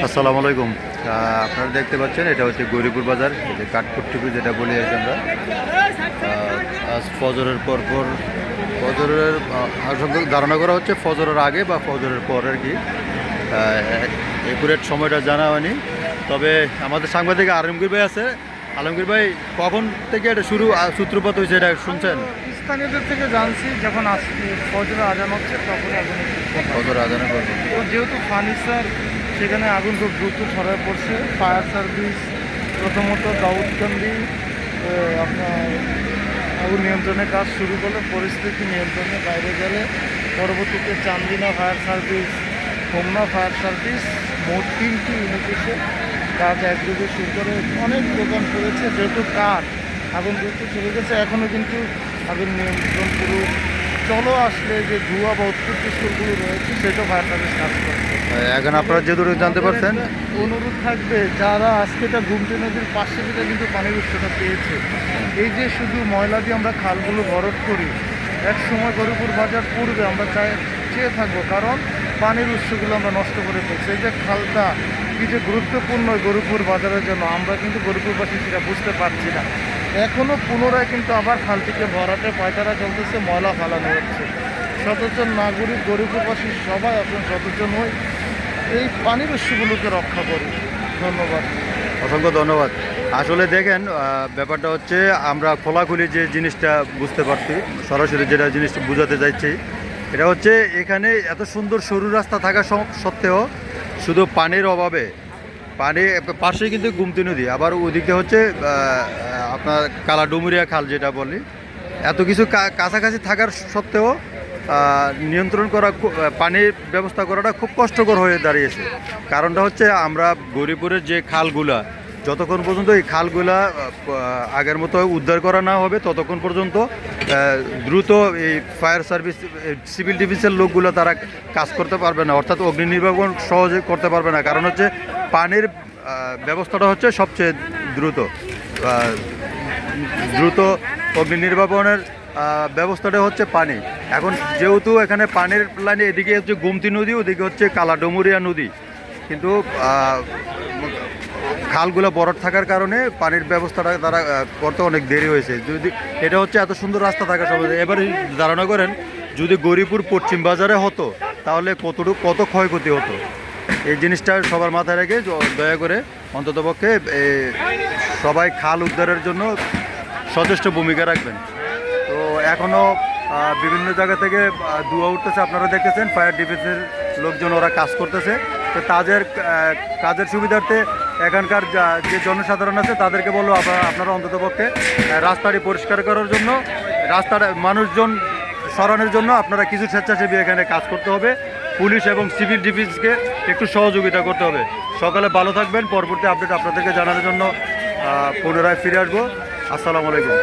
আসসালামু আলাইকুম। আপনারা দেখতে পাচ্ছেন এটা হচ্ছে গৌরীপুর বাজার, এই যে কাঠপুট্টুকু যেটা বলি আর কি আমরা। আজ ফজরের পরপর ফজরের আসলে ধারণা করা হচ্ছে ফজরের আগে বা ফজরের পর আর কি। একুরেট সময়টা জানা হয়নি, তবে আমাদের সাংবাদিক আলমগীর ভাই আছে। আলমগীর ভাই, কখন থেকে এটা শুরু সূত্রপাত হয়েছে এটা শুনছেন? স্থানীয়দের থেকে জানছি যখন ফজরে আজান হচ্ছে তখন আগুন ফজর আজানের পর তো যেহেতু ফার্নিচার সেখানে আগুন খুব দ্রুত ছড়ায় পড়ছে। ফায়ার সার্ভিস প্রথমত দাউদকান্দি আপনার আগুন নিয়ন্ত্রণের কাজ শুরু করলে, পরিস্থিতি নিয়ন্ত্রণের বাইরে গেলে পরবর্তীতে Chandina fire service, Homna fire service, মোট 3টি ইউনিট এসে কাজ একযোগে শুরু করে। অনেক দোকান পড়েছে, যেহেতু কাঠ আগুন দ্রুত চলে গেছে, এখনও কিন্তু আগুন নিয়ন্ত্রণ পুরো চলো আসলে যে ধোঁয়া বা উৎপত্তি স্থলগুলো রয়েছে সেটা ফায়ার সার্ভিস কাজ করছে। এখন আপনারা যেদূর জানতে পারছেন, অনুরোধ থাকবে যারা আজকে এটা গুমটি নদীর পাশে যেটা কিন্তু পানির উৎসটা পেয়েছে, এই যে শুধু ময়লা দিয়ে আমরা খালগুলো ভরট করি, এক সময় গরিপুর বাজার পূর্বে আমরা চেয়ে থাকবো, কারণ পানির উৎসগুলো আমরা নষ্ট করে ফেলছি। এই যে খালটা কি যে গুরুত্বপূর্ণ গরিপুর বাজারের জন্য, আমরা কিন্তু গরিপুরবাসী সেটা বুঝতে পারছি না। এখনও পুনরায় কিন্তু আবার খালটিকে ভরাটে পায়তারা চলতেছে, ময়লা ফালানো হচ্ছে। সচেতন নাগরিক গরিববাসী সবাই এখন সচেতন হই, এই পানির উৎসগুলোকে রক্ষা করি। ধন্যবাদ, অসংখ্য ধন্যবাদ। আসলে দেখেন, ব্যাপারটা হচ্ছে আমরা খোলাখুলি যে জিনিসটা বুঝতে পারছি, সরাসরি যেটা জিনিসটা বোঝাতে চাইছি, এটা হচ্ছে এখানে এত সুন্দর সরু রাস্তা থাকা সত্ত্বেও শুধু পানির অভাবে, পানি পাশেই কিন্তু গুমতি নদী, আবার ওদিকে হচ্ছে আপনার কালাডুমুরিয়া খাল যেটা বলি, এত কিছু কাছাকাছি থাকার সত্ত্বেও নিয়ন্ত্রণ করা, পানির ব্যবস্থা করাটা খুব কষ্টকর হয়ে দাঁড়িয়েছে। কারণটা হচ্ছে আমরা গৌরীপুরের যে খালগুলা, যতক্ষণ পর্যন্ত এই খালগুলা আগের মতো উদ্ধার করা না হবে ততক্ষণ পর্যন্ত দ্রুত এই ফায়ার সার্ভিস, সিভিল ডিফেন্সের লোকগুলো তারা কাজ করতে পারবে না, অর্থাৎ অগ্নি নির্বাপন সহজে করতে পারবে না। কারণ হচ্ছে পানির ব্যবস্থাটা হচ্ছে সবচেয়ে দ্রুত অগ্নি নির্বাপনের ব্যবস্থাটা হচ্ছে পানি। এখন যেহেতু এখানে পানির লাইনে এদিকে হচ্ছে গুমতি নদী, ওদিকে হচ্ছে কালাডুমুরিয়া নদী, কিন্তু খালগুলো বরফ থাকার কারণে পানির ব্যবস্থাটা তারা করতে অনেক দেরি হয়েছে। যদি এটা হচ্ছে এত সুন্দর রাস্তা থাকার সময়, এবারে ধারণা করেন যদি গৌরীপুর পশ্চিম বাজারে হতো তাহলে কত ক্ষয়ক্ষতি হতো। এই জিনিসটা সবার মাথায় রেখে দয়া করে অন্ততপক্ষে সবাই খাল উদ্ধারের জন্য যথেষ্ট ভূমিকা রাখবেন। তো এখনও বিভিন্ন জায়গা থেকে ধোঁয়া উঠতেছে, আপনারা দেখতেছেন ফায়ার ডিফেন্সের লোকজন ওরা কাজ করতেছে। তো তাদের কাজের সুবিধার্থে এখানকার যে জনসাধারণ আছে তাদেরকে বলবো আপনারা অন্ততপক্ষে রাস্তাটি পরিষ্কার করার জন্য, রাস্তাটা মানুষজন সরানোর জন্য আপনারা কিছু স্বেচ্ছাসেবী এখানে কাজ করতে হবে। পুলিশ এবং সিভিল ডিফেন্সকে একটু সহযোগিতা করতে হবে। সকালে ভালো থাকবেন, পরবর্তী আপডেট আপনাদেরকে জানানোর জন্য পুনরায় ফিরে আসবো। আসসালামু আলাইকুম।